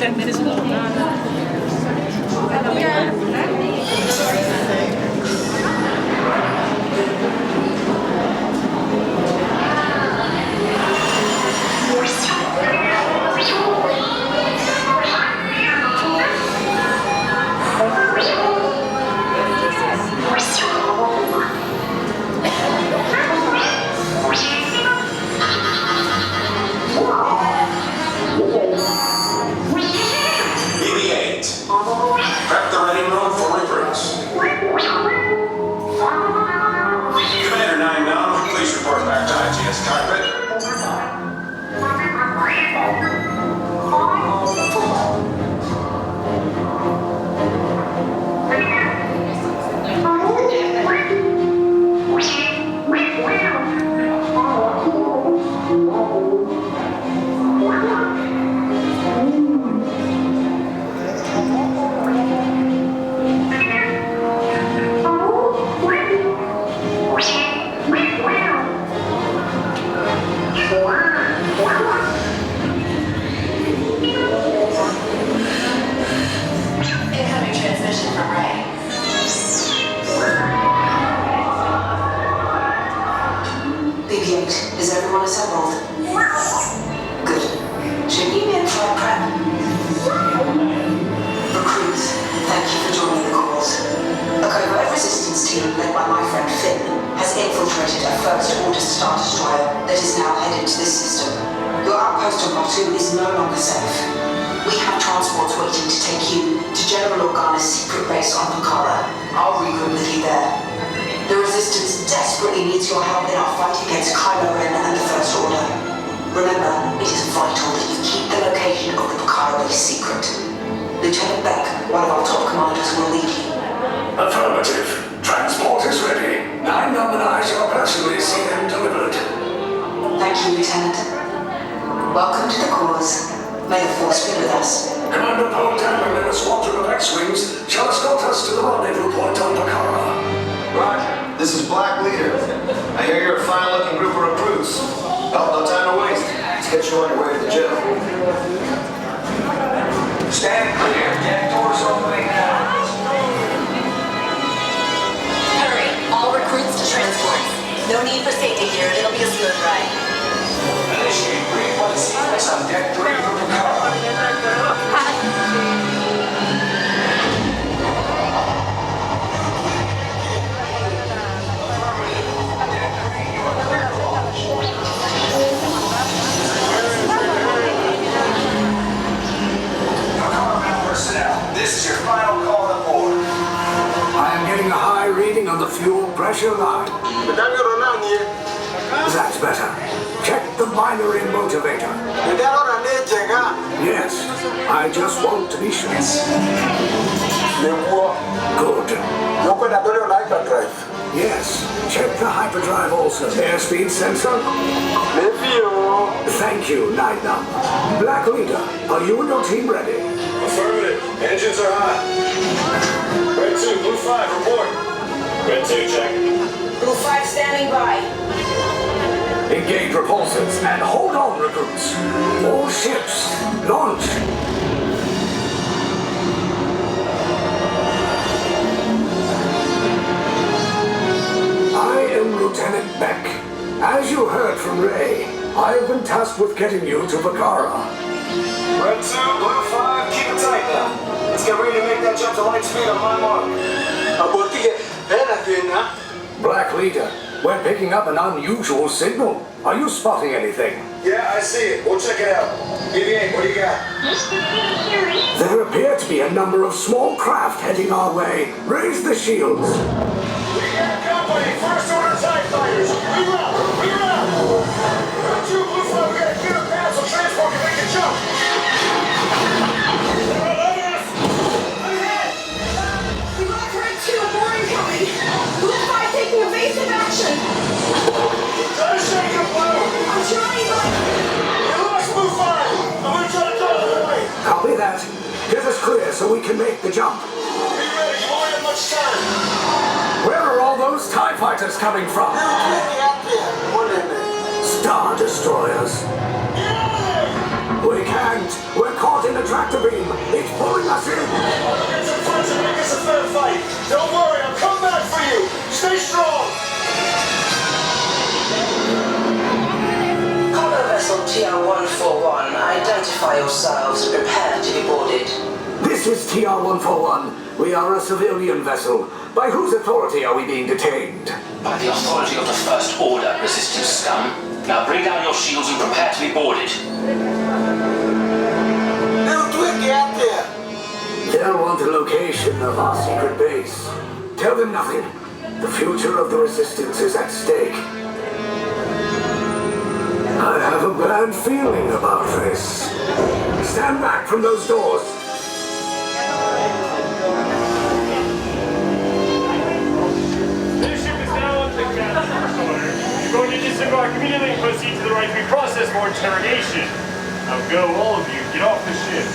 Prep the ready room for recruits. Commander 9-9, please report back to IGS cockpit. Incoming transmission from Ray. BB-8, is everyone assembled? Good. Should you be in for prep? Recruits, thank you for joining the cause. A covert resistance team led by my friend Finn has infiltrated a first-order Star Destroyer that is now headed to this system. Your outpost on Batu is no longer safe. We have transports waiting to take you to General Organa's secret base on Bukhara. I'll regroup with you there. The Resistance desperately needs your help in our fight against Kylo Ren and the First Order. Remember, it is vital that you keep the location of the Bukhara base secret. Lieutenant Beck, one of our top commanders, will lead you. Affirmative. Transport is ready. 9-9 and I shall personally see them delivered. Thank you, Lieutenant. Welcome to the cause. May the Force be with us. Commander Poe Dameron and a squadron of X-Wings shall escort us to the rendezvous point on Bukhara. Roger. This is Black Leader. I hear you're a fine-looking group of recruits. Oh, no time to waste. Let's get you on your way to the jail. Stand clear. Deck doors opening now. Hurry, all recruits to transports. No need for safety here. It'll be a smooth ride. Initiate pre-flight sequence on Deck 3 for Bukhara. This is your final call to board. I am getting a high reading on the fuel pressure line. That's better. Check the binary motivator. Yes, I just want to be sure. Good. Yes, check the hyperdrive also. Airspeed sensor? Thank you, 9-9. Black Leader, are you and your team ready? Affirmative. Engines are hot. Red 2, Blue 5, report. Red 2, check. Blue 5 standing by. Engage repulsors and hold on, recruits. All ships, launch. I am Lieutenant Beck. As you heard from Ray, I have been tasked with getting you to Bukhara. Red 2, Blue 5, keep it tight now. Let's get ready to make that jump to light speed on my mark. Black Leader, we're picking up an unusual signal. Are you spotting anything? Yeah, I see it. We'll check it out. BB-8, what do you got? There appear to be a number of small craft heading our way. Raise the shields. We got company. First order TIE fighters. Reroute. Reroute. Red 2, Blue 5, we got to clear the path so transport can make a jump. We got Red 2 boarding coming. Blue 5 taking evasive action. Try to shake it, Blue. I'm trying, but... You lost Blue 5. I'm going to try to cut it away. Copy that. Get us clear so we can make the jump. Be ready. You won't have much time. Where are all those TIE fighters coming from? Star Destroyers. We can't. We're caught in a tractor beam! It's pulling us in! I'll get some friends and make us a fair fight. Don't worry, I'll come back for you. Stay strong. Cargo vessel TR-141, identify yourselves and prepare to be boarded. This is TR-141. We are a civilian vessel. By whose authority are we being detained? By the authority of the First Order, resistance scum. Now bring down your shields and prepare to be boarded. Little Twig, out there. They'll want the location of our secret base. Tell them nothing. The future of the resistance is at stake. I have a bad feeling about this. Stand back from those doors. This ship is now under the command of the First Order. You're going to disembark immediately and proceed to the right to be processed for interrogation. Now go, all of you, get off the ship.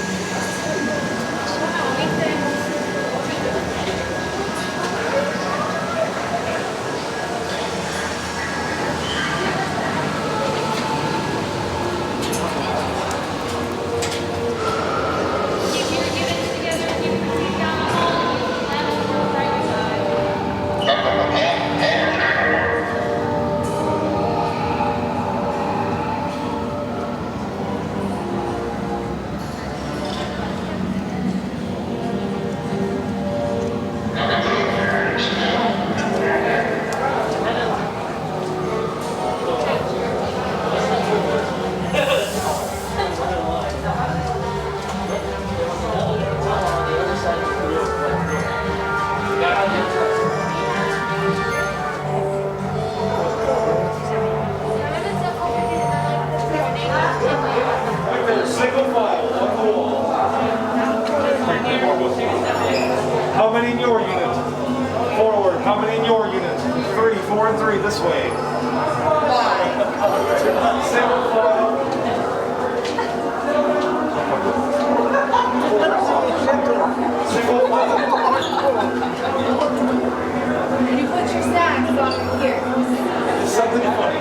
How many in your unit? Forward. How many in your unit? 3, 4, and 3 this way. Single file. Single file. You put your snacks on here. It's something funny.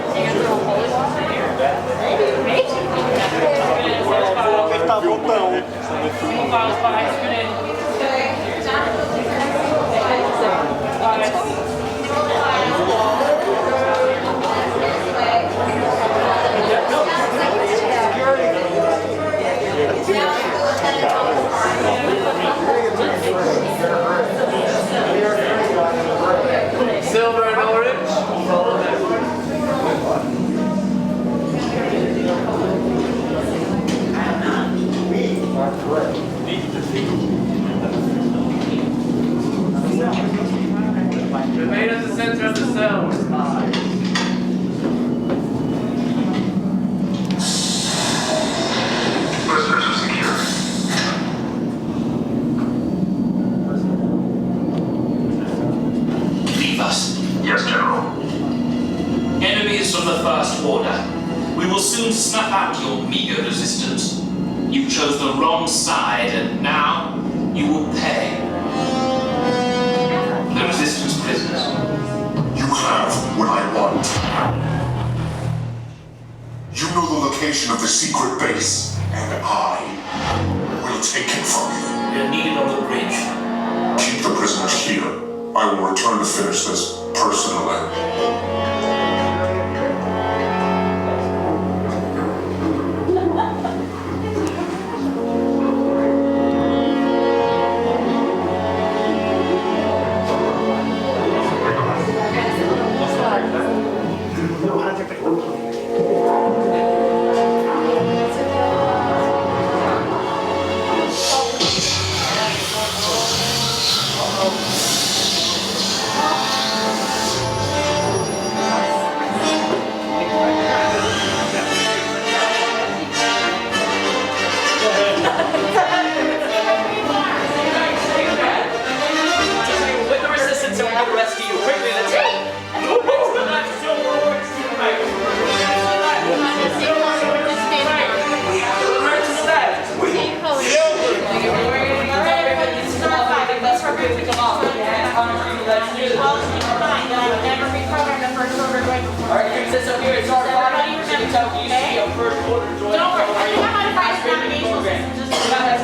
Silver and orange. Remain at the center of the cell. Prisoners are secure. Leave us. Yes, General. Enemies from the First Order. We will soon snuff out your meager resistance. You chose the wrong side, and now you will pay. The resistance prisoners. You have what I want. You know the location of the secret base, and I will take it from you. You're needed on the bridge. Keep the prisoners here. I will return to finish this personally. With the resistance, and we'll rescue you quickly. Let's go. Alright, consists of here. It's our body. Don't worry, I think I might have tried to navigation system just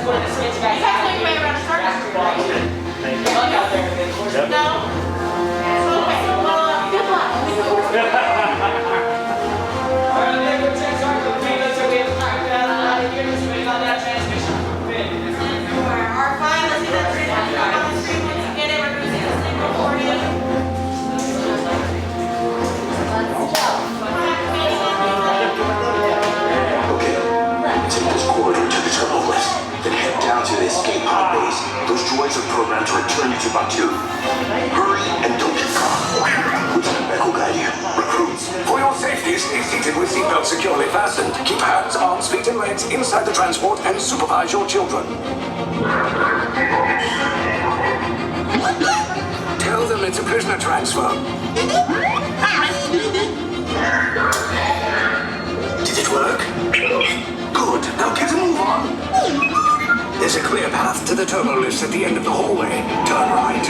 Seatbelt securely fastened. Keep hands, arms, feet, and legs inside the transport and supervise your children. Tell them it's a prisoner transfer. Did it work? Good. Now get a move on. There's a clear path to the turbo lifts at the end of the hallway. Turn right.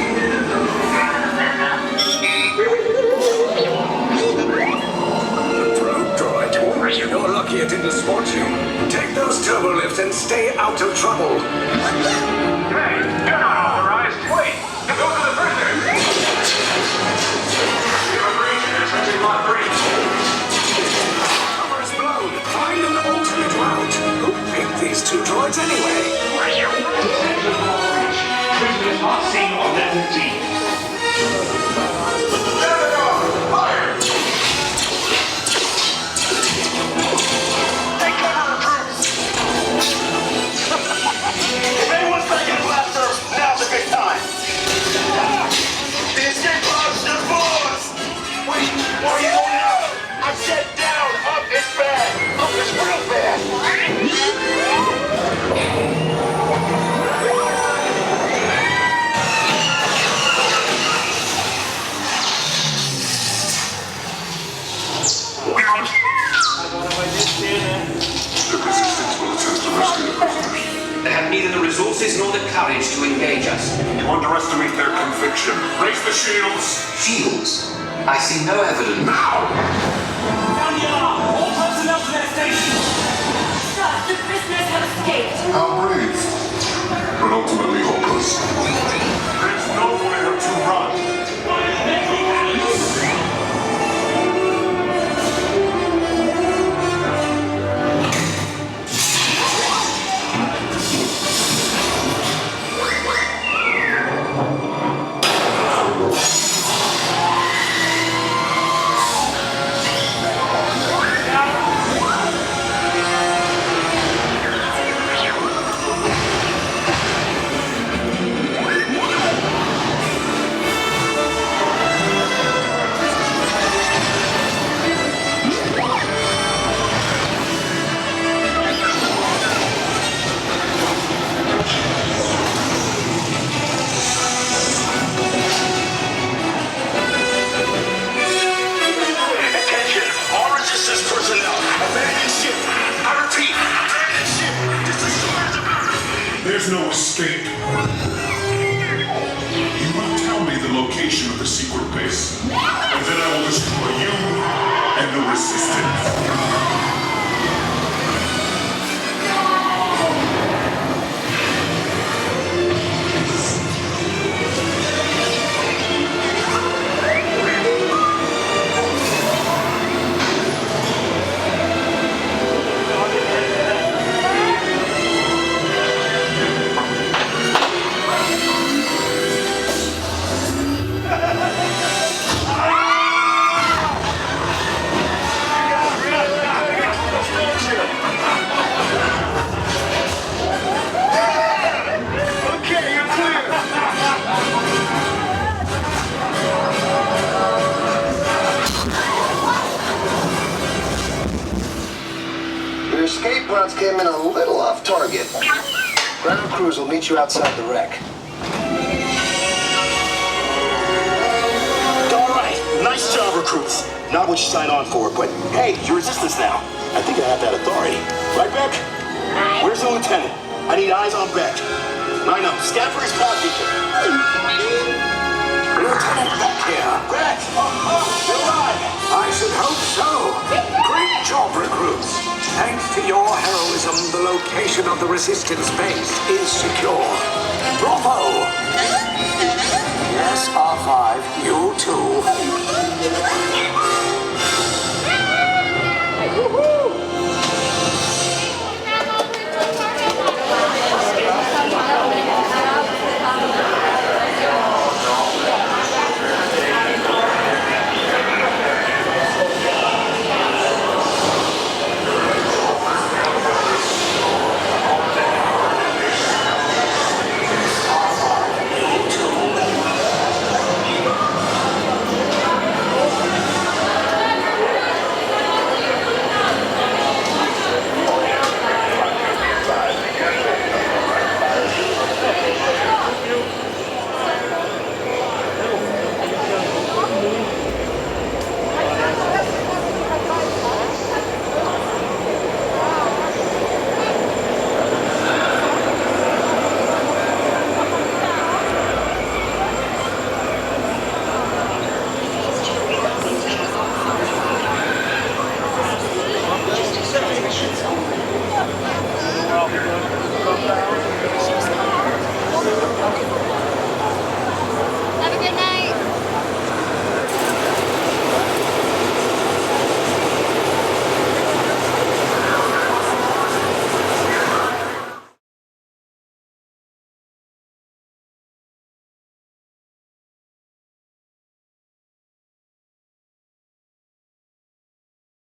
Throat droid. You're lucky it didn't spot you. Take those turbo lifts and stay out of trouble. Hey, you're not authorized. Wait, those are the prisoners. Immigration is touching lot 3. Cover is blown. Find an alternate route. Who picked these two droids anyway? Prisoners not seen on level D. Fire! If anyone's taking a blaster, now's a good time. The escape pod's divorced! Wait, why are you going up? I said down, up is bad. Up is real bad. The resistance will attempt to rescue the prisoners. They have neither the resources nor the courage to engage us. You underestimate their conviction. Raise the shields! Shields? I see no evidence. Now! Down the alarm! All personnel to their stations! Sir, the prisoners have escaped. How brave. But ultimately hopeless. There's nowhere to run. Attention, all resistance personnel. Abandon ship. I repeat, abandon ship. This is There's no escape. You will tell me the location of the secret base, and then I will destroy you and the resistance. Okay, you're clear. Your escape routes came in a little off target. Ground crews will meet you outside the wreck. All right, nice job, recruits. Not what you signed on for, but hey, you're resistance now. I think I have that authority. Right, Beck? Where's the lieutenant? I need eyes on Beck. I know, scan for his pod feature. Lieutenant Beck here. Beck! Still alive! I should hope so. Great job, recruits. Thanks to your heroism, the location of the resistance base is secure. Bravo! Yes, R5, you too.